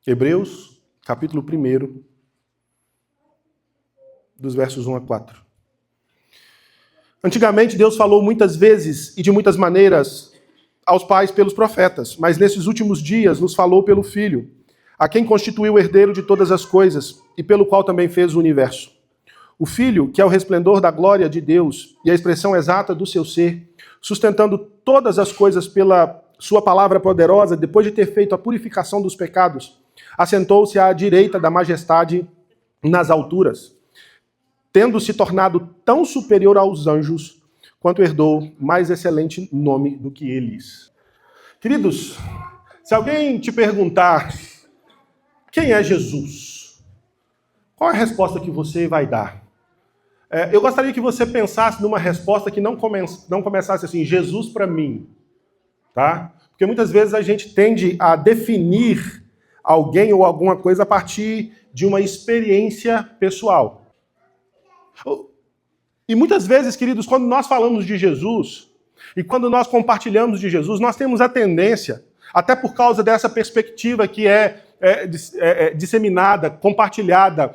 Hebreus, capítulo 1, dos versos 1 a 4. Antigamente, Deus falou muitas vezes e de muitas maneiras aos pais pelos profetas, mas nesses últimos dias nos falou pelo Filho, a quem constituiu o herdeiro de todas as coisas e pelo qual também fez o universo. O Filho, que é o resplendor da glória de Deus e a expressão exata do seu ser, sustentando todas as coisas pela sua palavra poderosa, depois de ter feito a purificação dos pecados, assentou-se à direita da majestade nas alturas, tendo se tornado tão superior aos anjos, quanto herdou mais excelente nome do que eles. Queridos, se alguém te perguntar quem é Jesus, qual é a resposta que você vai dar? Eu gostaria que você pensasse numa resposta que não começasse assim, Jesus para mim, tá? Porque muitas vezes a gente tende a definir alguém ou alguma coisa a partir de uma experiência pessoal. E muitas vezes, queridos, quando nós falamos de Jesus e quando nós compartilhamos de Jesus, nós temos a tendência, até por causa dessa perspectiva que é disseminada, compartilhada,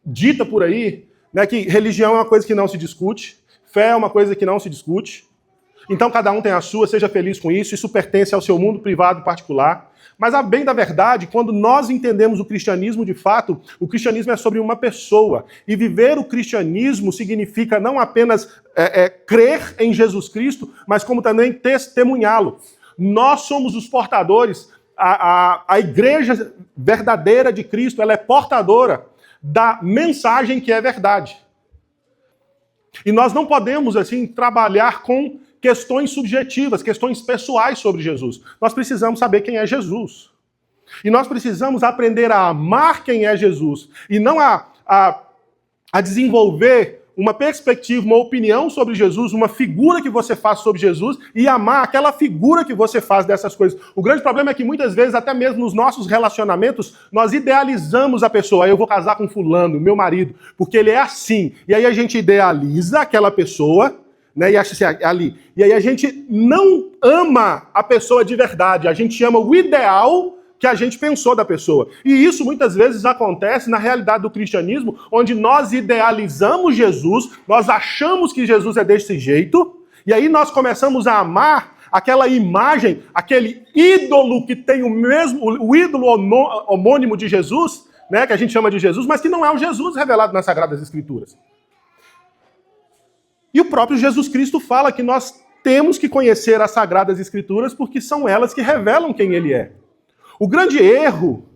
dita por aí, né, que religião é uma coisa que não se discute, fé é uma coisa que não se discute, então cada um tem a sua, seja feliz com isso pertence ao seu mundo privado e particular. Mas a bem da verdade, quando nós entendemos o cristianismo de fato, o cristianismo é sobre uma pessoa. E viver o cristianismo significa não apenas crer em Jesus Cristo, mas como também testemunhá-lo. Nós somos os portadores, a igreja verdadeira de Cristo, ela é portadora da mensagem que é verdade. E nós não podemos, assim, trabalhar com questões subjetivas, questões pessoais sobre Jesus. Nós precisamos saber quem é Jesus. E nós precisamos aprender a amar quem é Jesus. E não a desenvolver uma perspectiva, uma opinião sobre Jesus, uma figura que você faz sobre Jesus e amar aquela figura que você faz dessas coisas. O grande problema é que muitas vezes, até mesmo nos nossos relacionamentos, nós idealizamos a pessoa. Eu vou casar com fulano, meu marido, porque ele é assim. E aí a gente idealiza aquela pessoa, né, e acha assim, ali. E aí a gente não ama a pessoa de verdade. A gente ama o ideal que a gente pensou da pessoa. E isso muitas vezes acontece na realidade do cristianismo, onde nós idealizamos Jesus, nós achamos que Jesus é desse jeito, e aí nós começamos a amar aquela imagem, aquele ídolo que tem o ídolo homônimo de Jesus, né, que a gente chama de Jesus, mas que não é o Jesus revelado nas Sagradas Escrituras. E o próprio Jesus Cristo fala que nós temos que conhecer as Sagradas Escrituras porque são elas que revelam quem ele é. O grande erro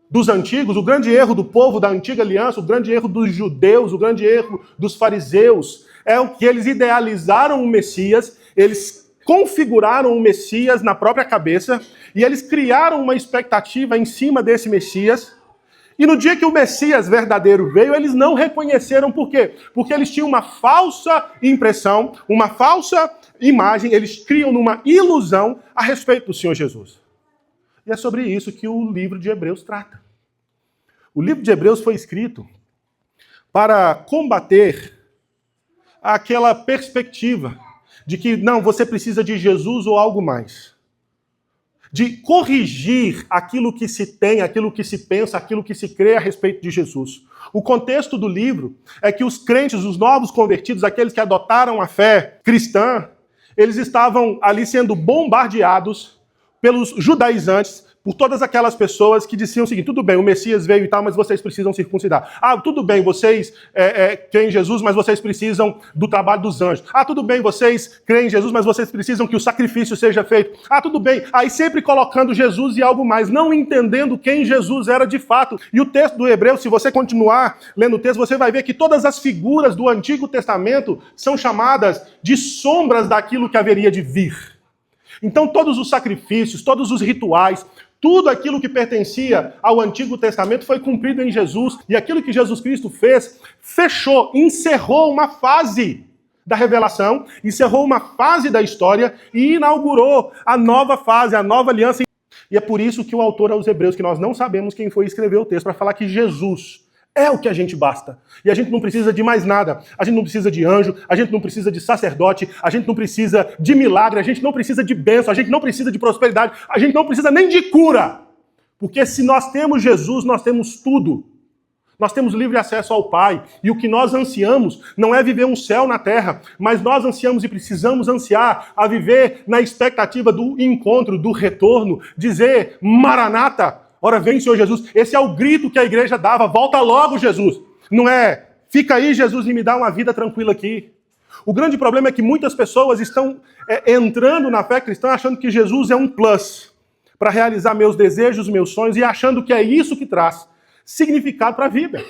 dos antigos, o grande erro do povo da antiga aliança, o grande erro dos judeus, o grande erro dos fariseus, é o que eles idealizaram o Messias, eles configuraram o Messias na própria cabeça e eles criaram uma expectativa em cima desse Messias. E no dia que o Messias verdadeiro veio, eles não reconheceram. Por quê? Porque eles tinham uma falsa impressão, uma falsa imagem, eles criam numa ilusão a respeito do Senhor Jesus. E é sobre isso que o livro de Hebreus trata. O livro de Hebreus foi escrito para combater aquela perspectiva de que, não, você precisa de Jesus ou algo mais. De corrigir aquilo que se tem, aquilo que se pensa, aquilo que se crê a respeito de Jesus. O contexto do livro é que os crentes, os novos convertidos, aqueles que adotaram a fé cristã, eles estavam ali sendo bombardeados pelos judaizantes, por todas aquelas pessoas que diziam o seguinte: tudo bem, o Messias veio e tal, mas vocês precisam circuncidar. Ah, tudo bem, vocês creem em Jesus, mas vocês precisam do trabalho dos anjos. Ah, tudo bem, vocês creem em Jesus, mas vocês precisam que o sacrifício seja feito. Ah, tudo bem. Aí sempre colocando Jesus e algo mais, não entendendo quem Jesus era de fato. E o texto do Hebreu, se você continuar lendo o texto, você vai ver que todas as figuras do Antigo Testamento são chamadas de sombras daquilo que haveria de vir. Então todos os sacrifícios, todos os rituais, tudo aquilo que pertencia ao Antigo Testamento foi cumprido em Jesus. E aquilo que Jesus Cristo fez, fechou, encerrou uma fase da revelação, encerrou uma fase da história e inaugurou a nova fase, a nova aliança. E é por isso que o autor aos Hebreus, que nós não sabemos quem foi escrever o texto, para falar que Jesus é o que a gente basta. E a gente não precisa de mais nada. A gente não precisa de anjo, a gente não precisa de sacerdote, a gente não precisa de milagre, a gente não precisa de bênção, a gente não precisa de prosperidade, a gente não precisa nem de cura. Porque se nós temos Jesus, nós temos tudo. Nós temos livre acesso ao Pai. E o que nós ansiamos não é viver um céu na terra, mas nós ansiamos e precisamos ansiar a viver na expectativa do encontro, do retorno, dizer, Maranata, ora vem Senhor Jesus. Esse é o grito que a igreja dava, volta logo Jesus. Não é, fica aí Jesus e me dá uma vida tranquila aqui. O grande problema é que muitas pessoas estão entrando na fé cristã achando que Jesus é um plus para realizar meus desejos, meus sonhos, e achando que é isso que traz significado para a vida.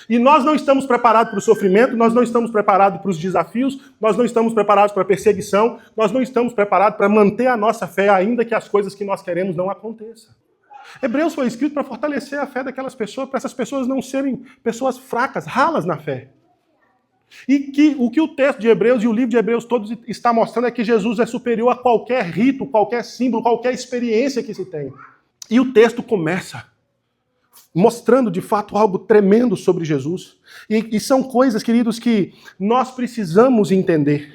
E nós não estamos preparados para o sofrimento, nós não estamos preparados para os desafios, nós não estamos preparados para a perseguição, nós não estamos preparados para manter a nossa fé, ainda que as coisas que nós queremos não aconteçam. Hebreus foi escrito para fortalecer a fé daquelas pessoas, para essas pessoas não serem pessoas fracas, ralas na fé. E que o que o texto de Hebreus e o livro de Hebreus todos está mostrando é que Jesus é superior a qualquer rito, qualquer símbolo, qualquer experiência que se tem. E o texto começa mostrando, de fato, algo tremendo sobre Jesus. E são coisas, queridos, que nós precisamos entender.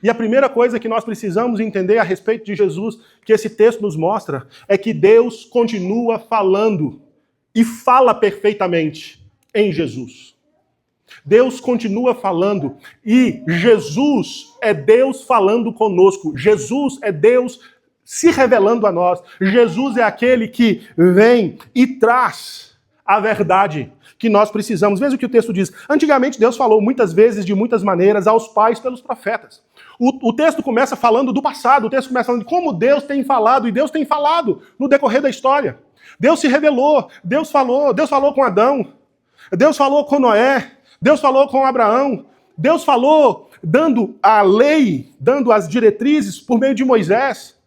E a primeira coisa que nós precisamos entender a respeito de Jesus, que esse texto nos mostra, é que Deus continua falando e fala perfeitamente em Jesus. Deus continua falando e Jesus é Deus falando conosco. Jesus é Deus se revelando a nós. Jesus é aquele que vem e traz a verdade que nós precisamos. Veja o que o texto diz. Antigamente Deus falou muitas vezes, de muitas maneiras, aos pais pelos profetas. O texto começa falando do passado, o texto começa falando de como Deus tem falado, e Deus tem falado no decorrer da história. Deus se revelou, Deus falou com Adão, Deus falou com Noé, Deus falou com Abraão, Deus falou dando a lei, dando as diretrizes por meio de Moisés.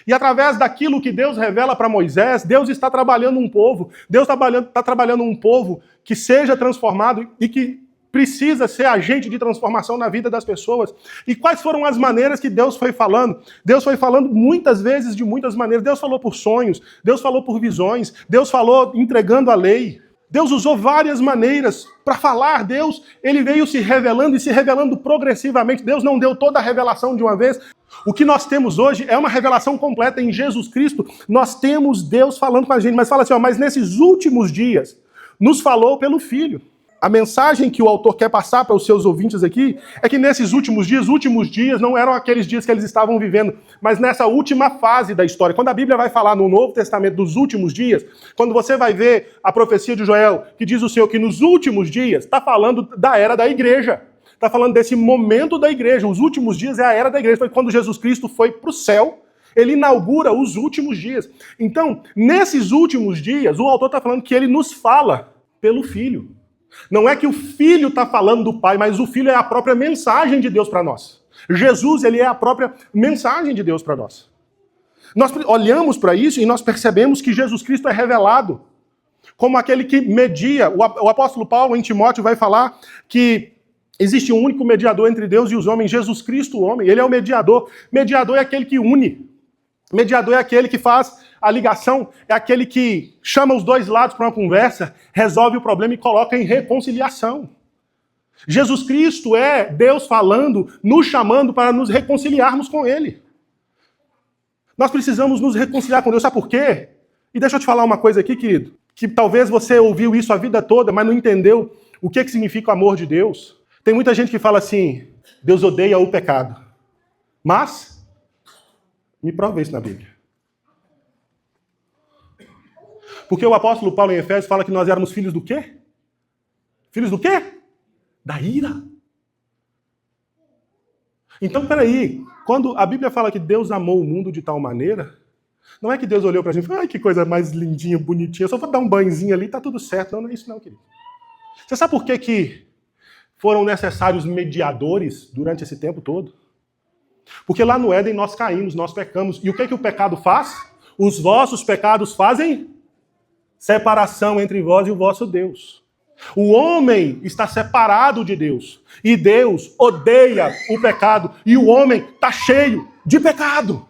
E através daquilo que Deus revela para Moisés, Deus está trabalhando um povo. Deus está trabalhando um povo que seja transformado e que precisa ser agente de transformação na vida das pessoas. E quais foram as maneiras que Deus foi falando? Deus foi falando muitas vezes de muitas maneiras. Deus falou por sonhos, Deus falou por visões, Deus falou entregando a lei. Deus usou várias maneiras para falar. Deus, ele veio se revelando e se revelando progressivamente. Deus não deu toda a revelação de uma vez. O que nós temos hoje é uma revelação completa em Jesus Cristo. Nós temos Deus falando com a gente, mas fala assim, mas nesses últimos dias, nos falou pelo Filho. A mensagem que o autor quer passar para os seus ouvintes aqui é que nesses últimos dias não eram aqueles dias que eles estavam vivendo, mas nessa última fase da história. Quando a Bíblia vai falar no Novo Testamento dos últimos dias, quando você vai ver a profecia de Joel, que diz o Senhor que nos últimos dias, está falando da era da igreja. Está falando desse momento da igreja. Os últimos dias é a era da igreja. Foi quando Jesus Cristo foi para o céu, ele inaugura os últimos dias. Então, nesses últimos dias, o autor está falando que ele nos fala pelo Filho. Não é que o Filho está falando do Pai, mas o Filho é a própria mensagem de Deus para nós. Jesus, ele é a própria mensagem de Deus para nós. Nós olhamos para isso e nós percebemos que Jesus Cristo é revelado como aquele que media. O apóstolo Paulo, em Timóteo, vai falar que existe um único mediador entre Deus e os homens, Jesus Cristo, o homem. Ele é o mediador. Mediador é aquele que une. Mediador é aquele que faz a ligação, é aquele que chama os dois lados para uma conversa, resolve o problema e coloca em reconciliação. Jesus Cristo é Deus falando, nos chamando para nos reconciliarmos com Ele. Nós precisamos nos reconciliar com Deus, sabe por quê? E deixa eu te falar uma coisa aqui, querido, que talvez você ouviu isso a vida toda, mas não entendeu o que significa o amor de Deus. Tem muita gente que fala assim, Deus odeia o pecado. Mas, me prova isso na Bíblia. Porque o apóstolo Paulo em Efésios fala que nós éramos filhos do quê? Filhos do quê? Da ira. Então, peraí, quando a Bíblia fala que Deus amou o mundo de tal maneira, não é que Deus olhou pra gente e falou, ai, que coisa mais lindinha, bonitinha, só vou dar um banhozinho ali, tá tudo certo. Não, não é isso não, querido. Você sabe por que foram necessários mediadores durante esse tempo todo? Porque lá no Éden nós caímos, nós pecamos. E o que o pecado faz? Os vossos pecados fazem separação entre vós e o vosso Deus. O homem está separado de Deus. E Deus odeia o pecado. E o homem está cheio de pecado.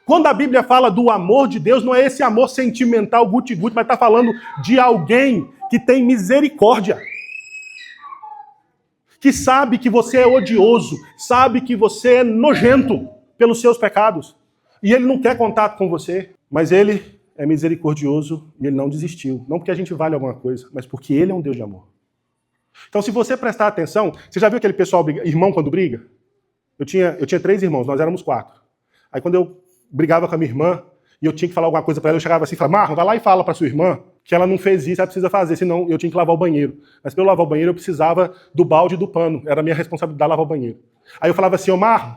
Quando a Bíblia fala do amor de Deus, não é esse amor sentimental, guti-guti, mas está falando de alguém que tem misericórdia. Que sabe que você é odioso, sabe que você é nojento pelos seus pecados. E ele não quer contato com você, mas ele é misericordioso e ele não desistiu. Não porque a gente vale alguma coisa, mas porque ele é um Deus de amor. Então, se você prestar atenção, você já viu aquele pessoal, irmão quando briga? Eu tinha 3 irmãos, nós éramos 4. Aí quando eu brigava com a minha irmã, e eu tinha que falar alguma coisa para ela, eu chegava assim e falava, Marlon, vai lá e fala para sua irmã que ela não fez isso, ela precisa fazer, senão eu tinha que lavar o banheiro. Mas para eu lavar o banheiro, eu precisava do balde e do pano. Era a minha responsabilidade lavar o banheiro. Aí eu falava assim, ô Marlon,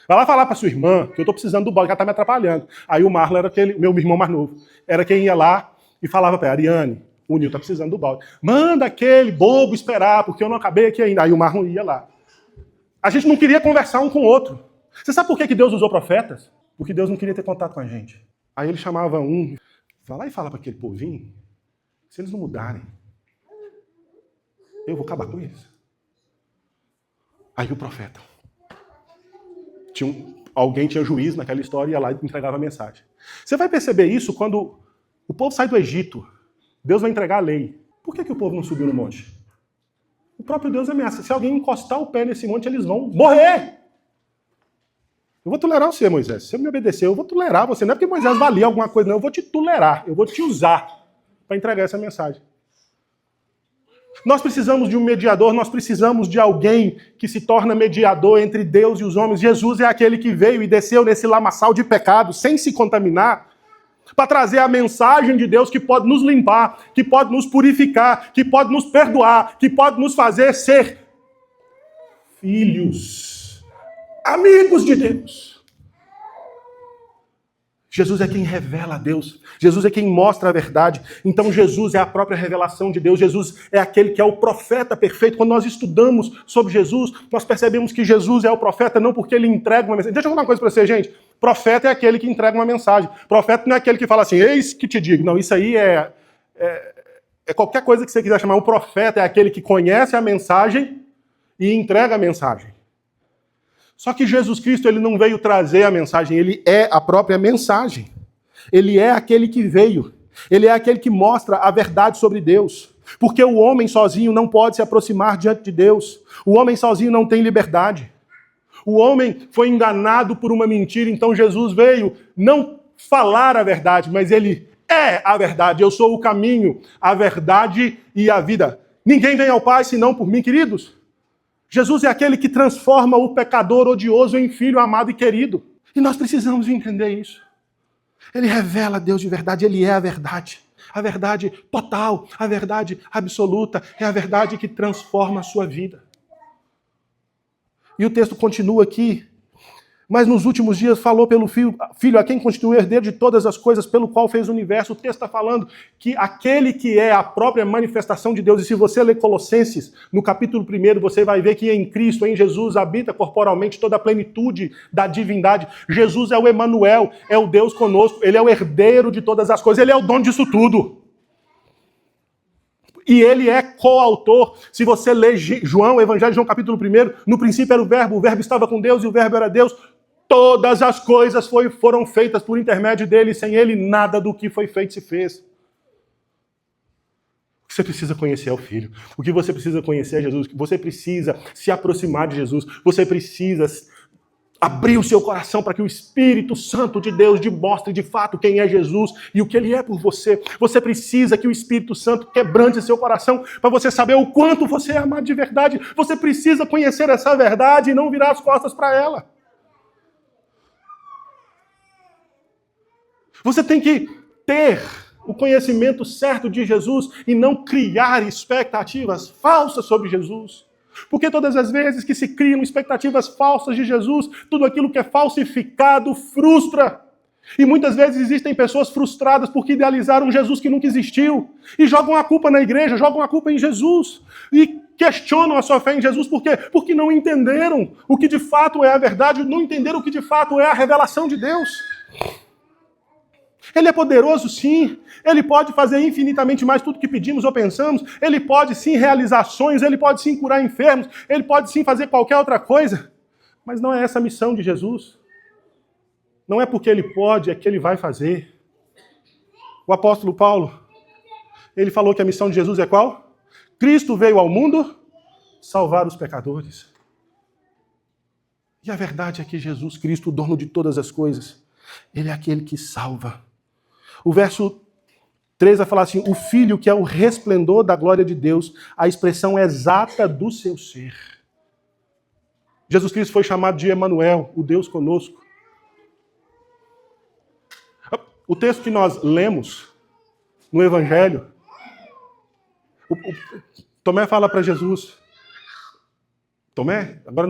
vai lá falar para sua irmã que eu estou precisando do balde, que ela está me atrapalhando. Aí o Marlon era meu irmão mais novo. Era quem ia lá e falava para ela, Ariane, o Nil está precisando do balde. Manda aquele bobo esperar, porque eu não acabei aqui ainda. Aí o Marlon ia lá. A gente não queria conversar um com o outro. Você sabe por que Deus usou profetas? Porque Deus não queria ter contato com a gente. Aí ele chamava um, vai lá e fala para aquele povinho, se eles não mudarem, eu vou acabar com isso. Aí o profeta. Alguém tinha juízo naquela história e ia lá e entregava a mensagem. Você vai perceber isso quando o povo sai do Egito. Deus vai entregar a lei. Por que o povo não subiu no monte? O próprio Deus ameaça. Se alguém encostar o pé nesse monte, eles vão morrer. Eu vou tolerar você, Moisés. Se você me obedecer, eu vou tolerar você. Não é porque Moisés valia alguma coisa, não. Eu vou te tolerar. Eu vou te usar para entregar essa mensagem. Nós precisamos de um mediador. Nós precisamos de alguém que se torna mediador entre Deus e os homens. Jesus é aquele que veio e desceu nesse lamaçal de pecado, sem se contaminar, para trazer a mensagem de Deus que pode nos limpar, que pode nos purificar, que pode nos perdoar, que pode nos fazer ser filhos, amigos de Deus. Jesus é quem revela a Deus. Jesus é quem mostra a verdade. Então Jesus é a própria revelação de Deus. Jesus é aquele que é o profeta perfeito. Quando nós estudamos sobre Jesus, nós percebemos que Jesus é o profeta não porque ele entrega uma mensagem. Deixa eu falar uma coisa para você, gente. Profeta é aquele que entrega uma mensagem. Profeta não é aquele que fala assim, eis que te digo. Não, isso aí é qualquer coisa que você quiser chamar. O profeta é aquele que conhece a mensagem e entrega a mensagem. Só que Jesus Cristo, ele não veio trazer a mensagem, ele é a própria mensagem. Ele é aquele que veio. Ele é aquele que mostra a verdade sobre Deus. Porque o homem sozinho não pode se aproximar diante de Deus. O homem sozinho não tem liberdade. O homem foi enganado por uma mentira, então Jesus veio não falar a verdade, mas ele é a verdade. Eu sou o caminho, a verdade e a vida. Ninguém vem ao Pai senão por mim, queridos. Jesus é aquele que transforma o pecador odioso em filho amado e querido. E nós precisamos entender isso. Ele revela Deus de verdade, ele é a verdade. A verdade total, a verdade absoluta, é a verdade que transforma a sua vida. E o texto continua aqui. Mas nos últimos dias falou pelo Filho a quem constituiu o herdeiro de todas as coisas, pelo qual fez o universo. O texto está falando que aquele que é a própria manifestação de Deus, e se você ler Colossenses, no capítulo 1, você vai ver que em Cristo, em Jesus, habita corporalmente toda a plenitude da divindade. Jesus é o Emanuel, é o Deus conosco, ele é o herdeiro de todas as coisas, ele é o dono disso tudo. E ele é coautor. Se você ler João, o Evangelho de João, capítulo 1, no princípio era o verbo estava com Deus e o verbo era Deus. Todas as coisas foram feitas por intermédio dele, sem ele nada do que foi feito se fez. O que você precisa conhecer é o Filho. O que você precisa conhecer é Jesus. Você precisa se aproximar de Jesus. Você precisa abrir o seu coração para que o Espírito Santo de Deus mostre de fato quem é Jesus e o que ele é por você. Você precisa que o Espírito Santo quebrante seu coração para você saber o quanto você é amado de verdade. Você precisa conhecer essa verdade e não virar as costas para ela. Você tem que ter o conhecimento certo de Jesus e não criar expectativas falsas sobre Jesus. Porque todas as vezes que se criam expectativas falsas de Jesus, tudo aquilo que é falsificado frustra. E muitas vezes existem pessoas frustradas porque idealizaram Jesus que nunca existiu e jogam a culpa na igreja, jogam a culpa em Jesus e questionam a sua fé em Jesus. Por quê? Porque não entenderam o que de fato é a verdade, não entenderam o que de fato é a revelação de Deus. Ele é poderoso, sim. Ele pode fazer infinitamente mais tudo que pedimos ou pensamos. Ele pode, sim, realizar sonhos. Ele pode, sim, curar enfermos. Ele pode, sim, fazer qualquer outra coisa. Mas não é essa a missão de Jesus. Não é porque ele pode, é que ele vai fazer. O apóstolo Paulo, ele falou que a missão de Jesus é qual? Cristo veio ao mundo salvar os pecadores. E a verdade é que Jesus Cristo, o dono de todas as coisas, ele é aquele que salva. O verso 3 vai falar assim, o Filho que é o resplendor da glória de Deus, a expressão exata do seu ser. Jesus Cristo foi chamado de Emanuel, o Deus conosco. O texto que nós lemos no Evangelho, Tomé fala para Jesus, Tomé, agora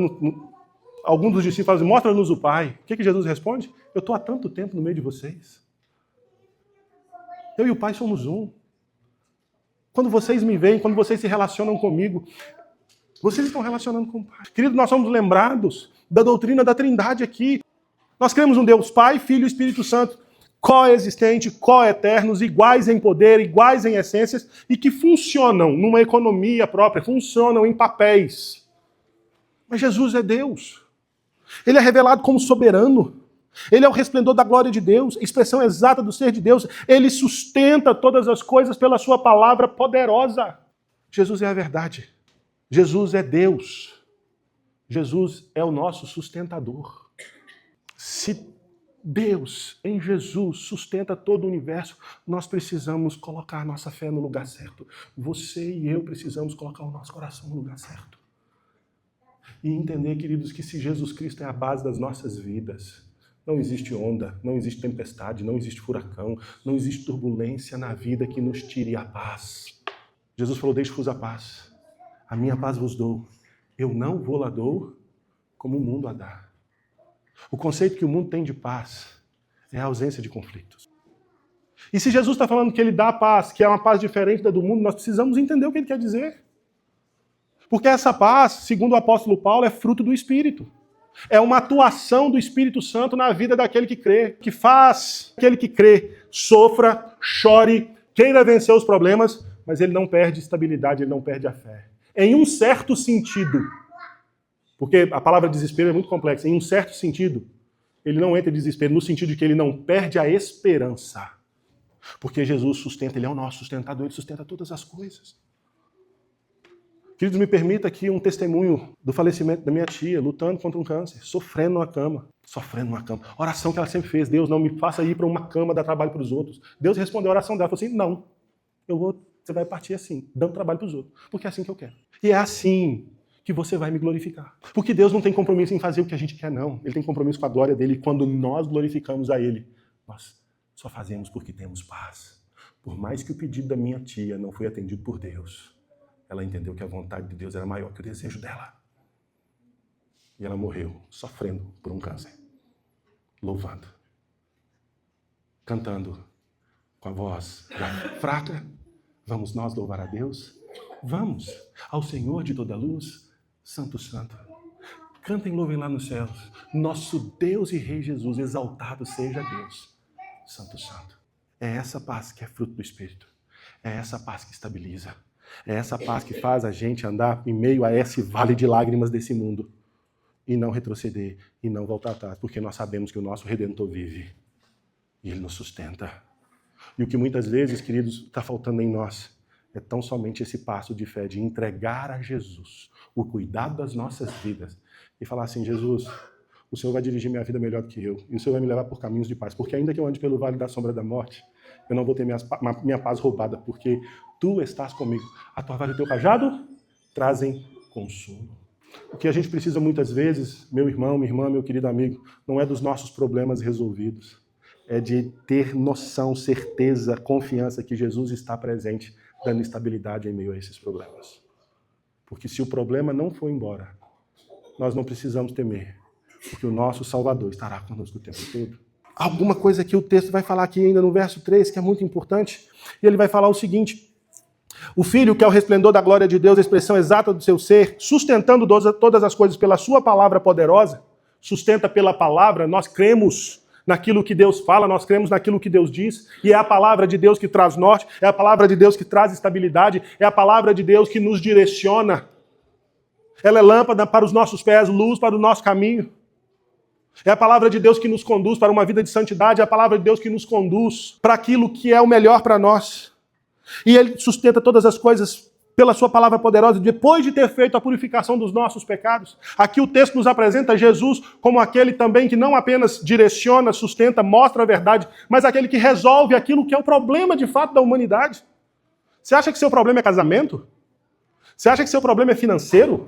algum dos discípulos fala assim, mostra-nos o Pai. O que Jesus responde? Eu estou há tanto tempo no meio de vocês. Eu e o Pai somos um. Quando vocês me veem, quando vocês se relacionam comigo, vocês estão relacionando com o Pai. Querido, nós somos lembrados da doutrina da Trindade aqui. Nós cremos um Deus Pai, Filho e Espírito Santo, coexistente, coeternos, iguais em poder, iguais em essências, e que funcionam numa economia própria, funcionam em papéis. Mas Jesus é Deus. Ele é revelado como soberano. Ele é o resplendor da glória de Deus, expressão exata do ser de Deus. Ele sustenta todas as coisas pela sua palavra poderosa. Jesus é a verdade. Jesus é Deus. Jesus é o nosso sustentador. Se Deus, em Jesus, sustenta todo o universo, nós precisamos colocar nossa fé no lugar certo. Você e eu precisamos colocar o nosso coração no lugar certo. E entender, queridos, que se Jesus Cristo é a base das nossas vidas, não existe onda, não existe tempestade, não existe furacão, não existe turbulência na vida que nos tire a paz. Jesus falou, deixe-vos a paz. A minha paz vos dou. Eu não vou lá dou como o mundo a dá. O conceito que o mundo tem de paz é a ausência de conflitos. E se Jesus está falando que ele dá paz, que é uma paz diferente da do mundo, nós precisamos entender o que ele quer dizer. Porque essa paz, segundo o apóstolo Paulo, é fruto do Espírito. É uma atuação do Espírito Santo na vida daquele que crê, que faz aquele que crê sofra, chore, queira vencer os problemas, mas ele não perde estabilidade, ele não perde a fé. Em um certo sentido, porque a palavra desespero é muito complexa, em um certo sentido, ele não entra em desespero, no sentido de que ele não perde a esperança. Porque Jesus sustenta, ele é o nosso sustentador, ele sustenta todas as coisas. Queridos, me permita aqui um testemunho do falecimento da minha tia, lutando contra um câncer, sofrendo numa cama. Oração que ela sempre fez, Deus, não me faça ir para uma cama dar trabalho para os outros. Deus respondeu a oração dela, falou assim, não, você vai partir assim, dando trabalho para os outros, porque é assim que eu quero. E é assim que você vai me glorificar. Porque Deus não tem compromisso em fazer o que a gente quer, não. Ele tem compromisso com a glória dele, e quando nós glorificamos a ele, nós só fazemos porque temos paz. Por mais que o pedido da minha tia não foi atendido por Deus, ela entendeu que a vontade de Deus era maior que o desejo dela. E ela morreu sofrendo por um câncer. Louvando. Cantando com a voz já fraca. Vamos nós louvar a Deus? Vamos ao Senhor de toda luz, Santo, Santo. Cantem e louvem lá nos céus. Nosso Deus e Rei Jesus, exaltado seja Deus. Santo, Santo. É essa paz que é fruto do Espírito. É essa paz que estabiliza. É essa paz que faz a gente andar em meio a esse vale de lágrimas desse mundo e não retroceder e não voltar atrás, porque nós sabemos que o nosso Redentor vive e Ele nos sustenta. E o que muitas vezes, queridos, está faltando em nós é tão somente esse passo de fé, de entregar a Jesus o cuidado das nossas vidas e falar assim, Jesus, o Senhor vai dirigir minha vida melhor do que eu e o Senhor vai me levar por caminhos de paz, porque ainda que eu ande pelo vale da sombra da morte, eu não vou ter minha paz roubada, porque Tu estás comigo. A Tua vara e o Teu cajado trazem consolo. O que a gente precisa muitas vezes, meu irmão, minha irmã, meu querido amigo, não é dos nossos problemas resolvidos. É de ter noção, certeza, confiança que Jesus está presente, dando estabilidade em meio a esses problemas. Porque se o problema não for embora, nós não precisamos temer, porque o nosso Salvador estará conosco o tempo todo. Alguma coisa que o texto vai falar aqui ainda no verso 3, que é muito importante, e ele vai falar o seguinte: o Filho, que é o resplendor da glória de Deus, a expressão exata do seu ser, sustentando todas as coisas pela sua palavra poderosa, sustenta pela palavra, nós cremos naquilo que Deus fala, nós cremos naquilo que Deus diz, e é a palavra de Deus que traz norte, é a palavra de Deus que traz estabilidade, é a palavra de Deus que nos direciona. Ela é lâmpada para os nossos pés, luz para o nosso caminho. É a palavra de Deus que nos conduz para uma vida de santidade, é a palavra de Deus que nos conduz para aquilo que é o melhor para nós. E Ele sustenta todas as coisas pela sua palavra poderosa, depois de ter feito a purificação dos nossos pecados. Aqui o texto nos apresenta Jesus como aquele também que não apenas direciona, sustenta, mostra a verdade, mas aquele que resolve aquilo que é o problema de fato da humanidade. Você acha que seu problema é casamento? Você acha que seu problema é financeiro?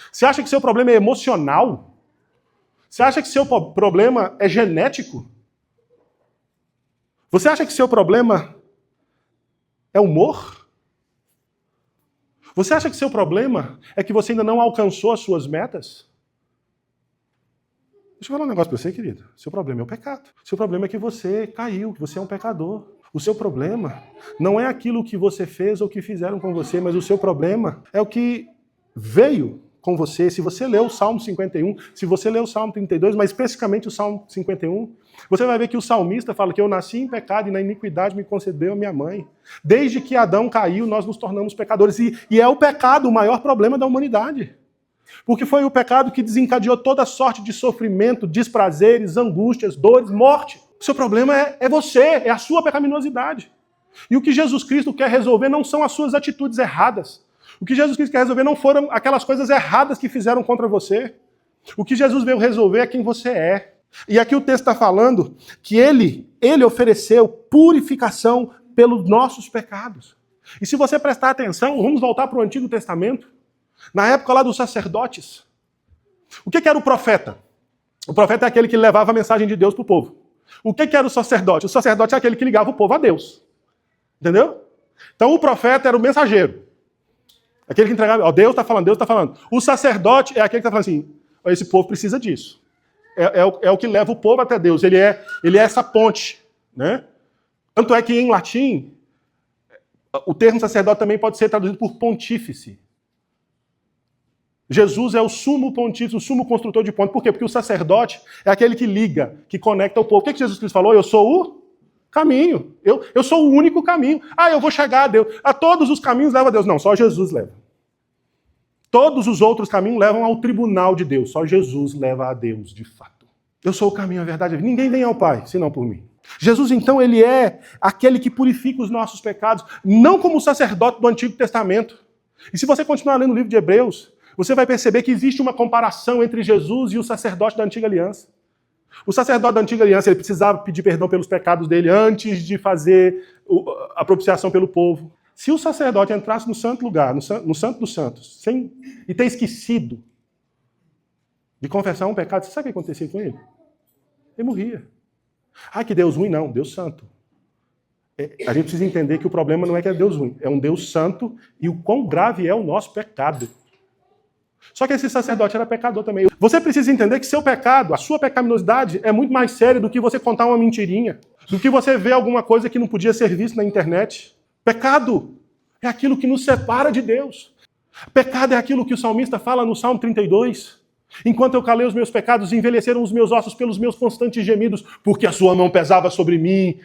Você acha que seu problema é emocional? Você acha que seu problema é genético? Você acha que seu problema é humor? Você acha que seu problema é que você ainda não alcançou as suas metas? Deixa eu falar um negócio para você, querido. Seu problema é o pecado. Seu problema é que você caiu, que você é um pecador. O seu problema não é aquilo que você fez ou que fizeram com você, mas o seu problema é o que veio com você. Se você leu o Salmo 51, se você leu o Salmo 32, mas especificamente o Salmo 51, você vai ver que o salmista fala que eu nasci em pecado e na iniquidade me concebeu a minha mãe. Desde que Adão caiu, nós nos tornamos pecadores. E é o pecado o maior problema da humanidade. Porque foi o pecado que desencadeou toda sorte de sofrimento, desprazeres, angústias, dores, morte. O seu problema é você, é a sua pecaminosidade. E o que Jesus Cristo quer resolver não são as suas atitudes erradas. O que Jesus Cristo quer resolver não foram aquelas coisas erradas que fizeram contra você. O que Jesus veio resolver é quem você é. E aqui o texto está falando que ele ofereceu purificação pelos nossos pecados. E se você prestar atenção, vamos voltar para o Antigo Testamento. Na época lá dos sacerdotes, o que era o profeta? O profeta é aquele que levava a mensagem de Deus para o povo. O que era o sacerdote? O sacerdote é aquele que ligava o povo a Deus. Entendeu? Então o profeta era o mensageiro. Aquele que entregava, ó, Deus está falando, Deus está falando. O sacerdote é aquele que está falando assim, ó, esse povo precisa disso. É o que leva o povo até Deus. Ele é essa ponte. Né? Tanto é que em latim, o termo sacerdote também pode ser traduzido por pontífice. Jesus é o sumo pontífice, o sumo construtor de ponte. Por quê? Porque o sacerdote é aquele que liga, que conecta o povo. O que Jesus Cristo falou? Eu sou o caminho. Eu sou o único caminho. Eu vou chegar a Deus. A todos os caminhos leva a Deus. Não, só Jesus leva. Todos os outros caminhos levam ao tribunal de Deus. Só Jesus leva a Deus, de fato. Eu sou o caminho, a verdade. Ninguém vem ao Pai, senão por mim. Jesus, então, ele é aquele que purifica os nossos pecados, não como o sacerdote do Antigo Testamento. E se você continuar lendo o livro de Hebreus, você vai perceber que existe uma comparação entre Jesus e o sacerdote da Antiga Aliança. O sacerdote da Antiga Aliança ele precisava pedir perdão pelos pecados dele antes de fazer a propiciação pelo povo. Se o sacerdote entrasse no santo lugar, no santo dos santos, e ter esquecido de confessar um pecado, você sabe o que acontecia com ele? Ele morria. Que Deus ruim, não, Deus santo. A gente precisa entender que o problema não é que é Deus ruim, é um Deus santo e o quão grave é o nosso pecado. Só que esse sacerdote era pecador também. Você precisa entender que seu pecado, a sua pecaminosidade, é muito mais séria do que você contar uma mentirinha, do que você ver alguma coisa que não podia ser vista na internet. Pecado é aquilo que nos separa de Deus. Pecado é aquilo que o salmista fala no Salmo 32. Enquanto eu calei os meus pecados, envelheceram os meus ossos pelos meus constantes gemidos, porque a sua mão pesava sobre mim.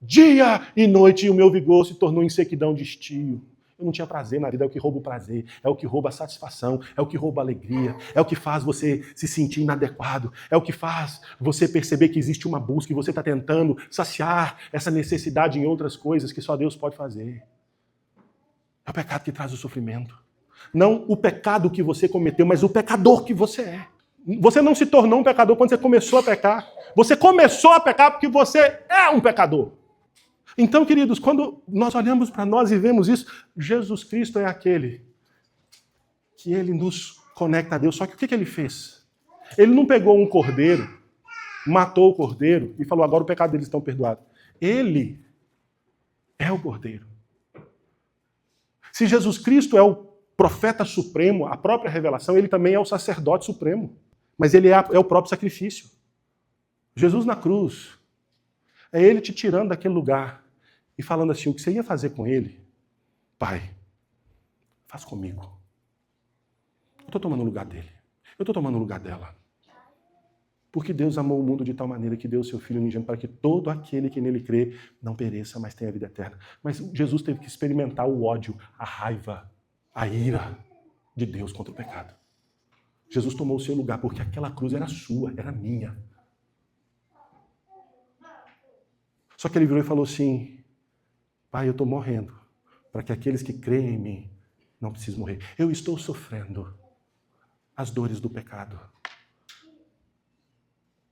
Dia e noite, e o meu vigor se tornou em sequidão de estio. Eu não tinha prazer na vida, é o que rouba o prazer, é o que rouba a satisfação, é o que rouba a alegria, é o que faz você se sentir inadequado, é o que faz você perceber que existe uma busca e você está tentando saciar essa necessidade em outras coisas que só Deus pode fazer. É o pecado que traz o sofrimento. Não o pecado que você cometeu, mas o pecador que você é. Você não se tornou um pecador quando você começou a pecar. Você começou a pecar porque você é um pecador. Então, queridos, quando nós olhamos para nós e vemos isso, Jesus Cristo é aquele que ele nos conecta a Deus. Só que o que ele fez? Ele não pegou um cordeiro, matou o cordeiro e falou, agora o pecado deles estão perdoado. Ele é o cordeiro. Se Jesus Cristo é o profeta supremo, a própria revelação, ele também é o sacerdote supremo. Mas ele é o próprio sacrifício. Jesus na cruz, é ele te tirando daquele lugar e falando assim, o que você ia fazer com ele, Pai, faz comigo. Eu estou tomando o lugar dele. Eu estou tomando o lugar dela. Porque Deus amou o mundo de tal maneira que deu o seu Filho unigênito para que todo aquele que nele crê não pereça, mas tenha vida eterna. Mas Jesus teve que experimentar o ódio, a raiva, a ira de Deus contra o pecado. Jesus tomou o seu lugar porque aquela cruz era sua, era minha. Só que ele virou e falou assim, Pai, eu estou morrendo para que aqueles que creem em mim não preciso morrer. Eu estou sofrendo as dores do pecado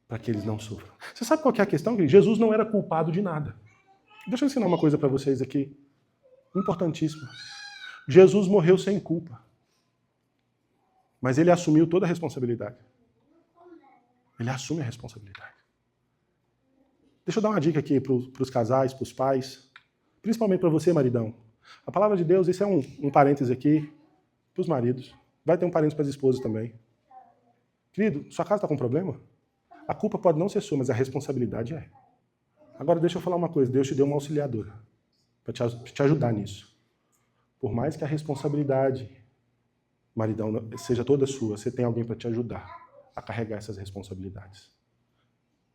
para que eles não sofram. Você sabe qual que é a questão? Jesus não era culpado de nada. Deixa eu ensinar uma coisa para vocês aqui, importantíssima. Jesus morreu sem culpa, mas ele assumiu toda a responsabilidade. Ele assume a responsabilidade. Deixa eu dar uma dica aqui para os casais, para os pais, principalmente para você, maridão. A palavra de Deus, isso é um parênteses aqui para os maridos. Vai ter um parênteses para as esposas também. Querido, sua casa está com problema? A culpa pode não ser sua, mas a responsabilidade é. Agora deixa eu falar uma coisa, Deus te deu uma auxiliadora para te ajudar nisso. Por mais que a responsabilidade, maridão, seja toda sua, você tem alguém para te ajudar a carregar essas responsabilidades.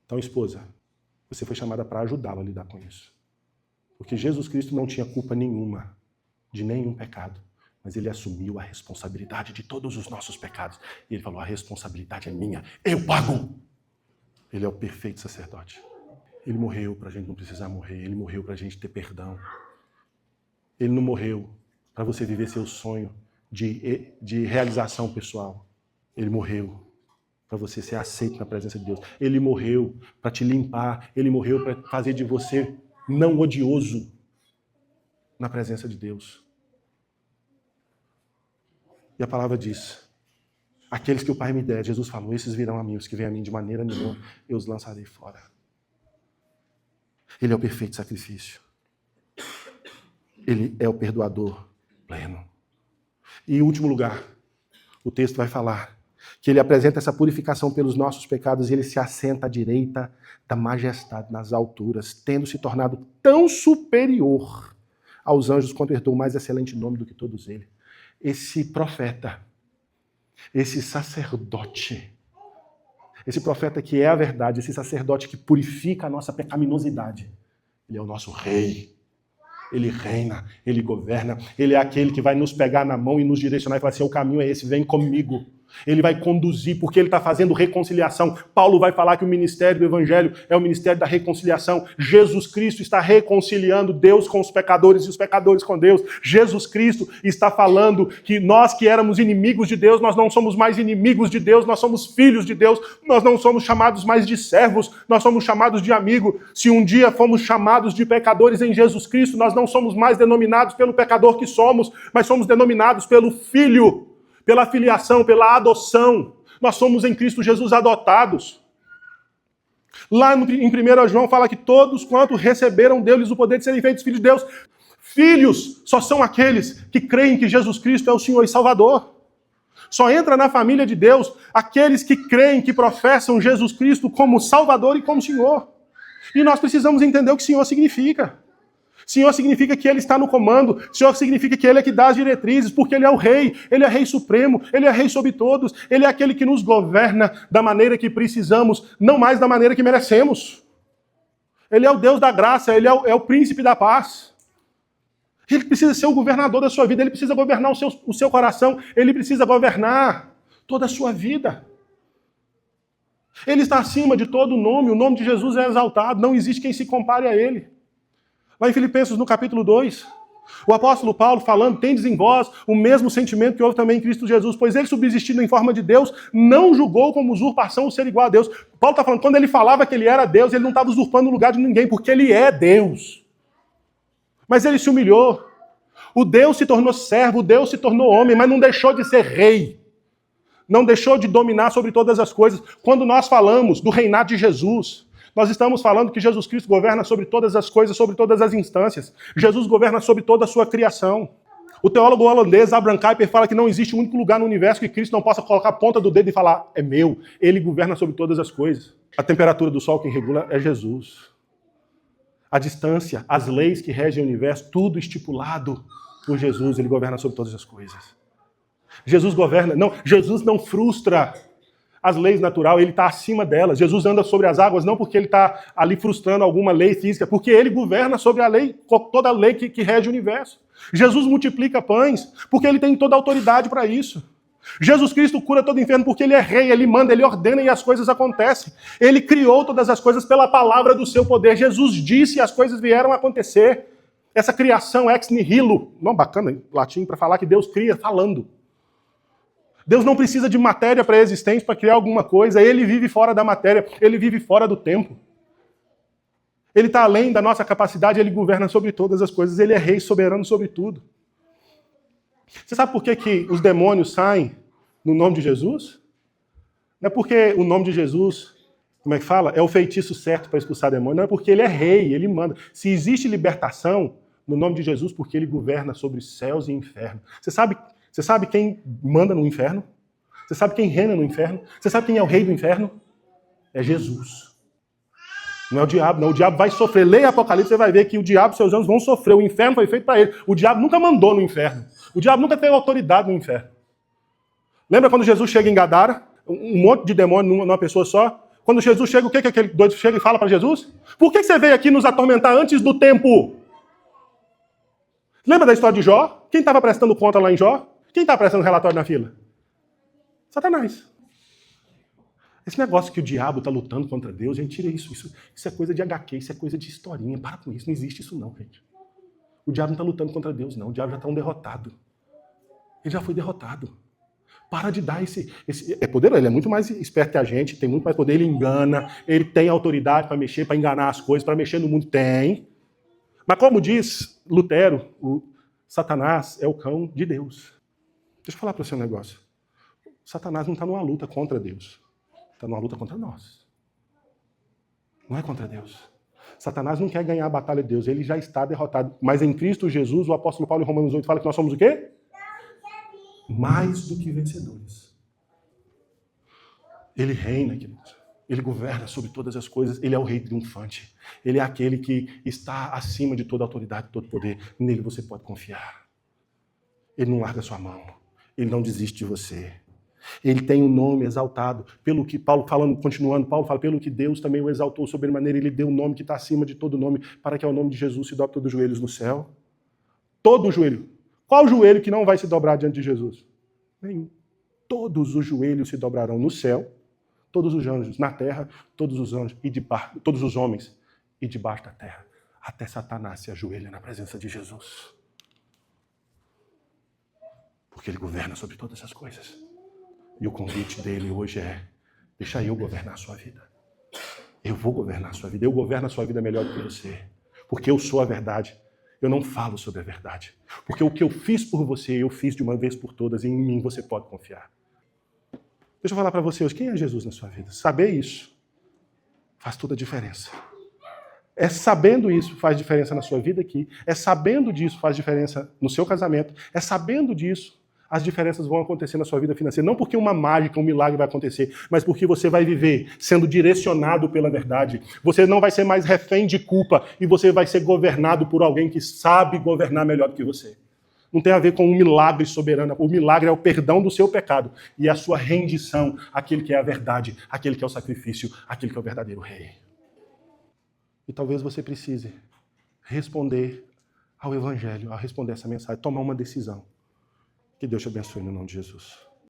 Então, esposa, você foi chamada para ajudá-la a lidar com isso. Porque Jesus Cristo não tinha culpa nenhuma de nenhum pecado, mas ele assumiu a responsabilidade de todos os nossos pecados. E ele falou, a responsabilidade é minha, eu pago. Ele é o perfeito sacerdote. Ele morreu para a gente não precisar morrer, ele morreu para a gente ter perdão. Ele não morreu para você viver seu sonho de realização pessoal. Ele morreu para você ser aceito na presença de Deus. Ele morreu para te limpar. Ele morreu para fazer de você não odioso na presença de Deus. E a palavra diz, aqueles que o Pai me der, Jesus falou, esses virão a mim, os que vêm a mim de maneira nenhuma, eu os lançarei fora. Ele é o perfeito sacrifício. Ele é o perdoador pleno. E em último lugar, o texto vai falar que ele apresenta essa purificação pelos nossos pecados e ele se assenta à direita da majestade nas alturas, tendo se tornado tão superior aos anjos quanto herdou o mais excelente nome do que todos eles. Esse profeta, esse sacerdote, esse profeta que é a verdade, esse sacerdote que purifica a nossa pecaminosidade, ele é o nosso rei. Ele reina, ele governa, ele é aquele que vai nos pegar na mão e nos direcionar e falar assim, o caminho é esse, vem comigo. Ele vai conduzir, porque ele está fazendo reconciliação. Paulo vai falar que o ministério do Evangelho é o ministério da reconciliação. Jesus Cristo está reconciliando Deus com os pecadores e os pecadores com Deus. Jesus Cristo está falando que nós que éramos inimigos de Deus, nós não somos mais inimigos de Deus, nós somos filhos de Deus, nós não somos chamados mais de servos, nós somos chamados de amigo. Se um dia fomos chamados de pecadores em Jesus Cristo, nós não somos mais denominados pelo pecador que somos, mas somos denominados pelo Filho, pela filiação, pela adoção. Nós somos em Cristo Jesus adotados. Lá em 1 João fala que todos quanto receberam deu-lhes o poder de serem feitos filhos de Deus. Filhos só são aqueles que creem que Jesus Cristo é o Senhor e Salvador. Só entra na família de Deus aqueles que creem, que professam Jesus Cristo como Salvador e como Senhor. E nós precisamos entender o que Senhor significa. Senhor significa que Ele está no comando. Senhor significa que Ele é que dá as diretrizes, porque Ele é o Rei. Ele é Rei Supremo. Ele é Rei sobre todos. Ele é aquele que nos governa da maneira que precisamos, não mais da maneira que merecemos. Ele é o Deus da graça. Ele é o príncipe da paz. Ele precisa ser o governador da sua vida. Ele precisa governar o seu coração. Ele precisa governar toda a sua vida. Ele está acima de todo nome. O nome de Jesus é exaltado. Não existe quem se compare a Ele. Lá em Filipenses, no capítulo 2, o apóstolo Paulo falando, tendes em vós o mesmo sentimento que houve também em Cristo Jesus, pois ele, subsistindo em forma de Deus, não julgou como usurpação o ser igual a Deus. Paulo está falando, quando ele falava que ele era Deus, ele não estava usurpando o lugar de ninguém, porque ele é Deus. Mas ele se humilhou. O Deus se tornou servo, o Deus se tornou homem, mas não deixou de ser rei. Não deixou de dominar sobre todas as coisas. Quando nós falamos do reinado de Jesus, nós estamos falando que Jesus Cristo governa sobre todas as coisas, sobre todas as instâncias. Jesus governa sobre toda a sua criação. O teólogo holandês Abraham Kuyper fala que não existe um único lugar no universo que Cristo não possa colocar a ponta do dedo e falar, é meu. Ele governa sobre todas as coisas. A temperatura do sol quem regula é Jesus. A distância, as leis que regem o universo, tudo estipulado por Jesus, ele governa sobre todas as coisas. Jesus governa, não, Jesus não frustra as leis naturais, ele está acima delas. Jesus anda sobre as águas, não porque ele está ali frustrando alguma lei física, porque ele governa sobre a lei, toda a lei que rege o universo. Jesus multiplica pães, porque ele tem toda a autoridade para isso. Jesus Cristo cura todo enfermo, porque ele é rei, ele manda, ele ordena e as coisas acontecem. Ele criou todas as coisas pela palavra do seu poder. Jesus disse e as coisas vieram a acontecer. essa criação ex nihilo. Não, bacana, hein? Latim, para falar que Deus cria falando. Deus não precisa de matéria pré-existente para criar alguma coisa. Ele vive fora da matéria, ele vive fora do tempo. Ele está além da nossa capacidade, ele governa sobre todas as coisas, ele é rei soberano sobre tudo. Você sabe por que os demônios saem no nome de Jesus? Não é porque o nome de Jesus, como é que fala? É o feitiço certo para expulsar demônio. Não é porque ele é rei, ele manda. Se existe libertação no nome de Jesus, porque ele governa sobre céus e inferno. Você sabe quem manda no inferno? Você sabe quem reina no inferno? Você sabe quem é o rei do inferno? É Jesus. Não é o diabo, não. O diabo vai sofrer. Leia Apocalipse, você vai ver que o diabo e seus anjos vão sofrer. O inferno foi feito para ele. O diabo nunca mandou no inferno. O diabo nunca teve autoridade no inferno. Lembra quando Jesus chega em Gadara? Um monte de demônio numa pessoa só. Quando Jesus chega, o que aquele doido chega e fala para Jesus? Por que você veio aqui nos atormentar antes do tempo? Lembra da história de Jó? Quem estava prestando conta lá em Jó? Quem estava prestando relatório na fila? Satanás. Esse negócio que o diabo está lutando contra Deus, gente, tira isso. Isso é coisa de HQ, isso é coisa de historinha. Para com isso, não existe isso não, gente. O diabo não está lutando contra Deus, não. O diabo já está derrotado. Ele já foi derrotado. Para de dar esse é poder, ele é muito mais esperto que a gente, tem muito mais poder, ele engana, ele tem autoridade para mexer, para enganar as coisas, para mexer no mundo, tem. Mas como diz Lutero, o Satanás é o cão de Deus. Deixa eu falar para você um negócio. Satanás não está numa luta contra Deus. Está numa luta contra nós. Não é contra Deus. Satanás não quer ganhar a batalha de Deus, ele já está derrotado. Mas em Cristo Jesus, o apóstolo Paulo em Romanos 8 fala que nós somos o quê? Mais do que vencedores. Ele reina, queridos. Ele governa sobre todas as coisas. Ele é o rei triunfante. Ele é aquele que está acima de toda autoridade, todo poder. Nele você pode confiar. Ele não larga sua mão. Ele não desiste de você. Ele tem um nome exaltado. Pelo que Paulo continuando, Paulo fala, pelo que Deus também o exaltou sobremaneira, ele deu um nome que está acima de todo nome, para que ao nome de Jesus se dobre todos os joelhos no céu. Todo joelho. Qual joelho que não vai se dobrar diante de Jesus? Nenhum. Todos os joelhos se dobrarão no céu, todos os anjos na terra, todos os anjos todos os homens e debaixo da terra. Até Satanás se ajoelha na presença de Jesus. Porque ele governa sobre todas as coisas. E o convite dele hoje é: deixa eu governar a sua vida. Eu vou governar a sua vida. Eu governo a sua vida melhor do que você. Porque eu sou a verdade. Eu não falo sobre a verdade. Porque o que eu fiz por você, eu fiz de uma vez por todas. E em mim você pode confiar. Deixa eu falar para você hoje, quem é Jesus na sua vida? Saber isso faz toda a diferença. É sabendo isso faz diferença na sua vida aqui. É sabendo disso faz diferença no seu casamento. É sabendo disso as diferenças vão acontecer na sua vida financeira. Não porque uma mágica, um milagre vai acontecer, mas porque você vai viver sendo direcionado pela verdade. Você não vai ser mais refém de culpa e você vai ser governado por alguém que sabe governar melhor do que você. Não tem a ver com um milagre soberano. O milagre é o perdão do seu pecado e a sua rendição àquele que é a verdade, àquele que é o sacrifício, àquele que é o verdadeiro rei. E talvez você precise responder ao Evangelho, a responder essa mensagem, tomar uma decisão. Que Deus te abençoe no nome de Jesus.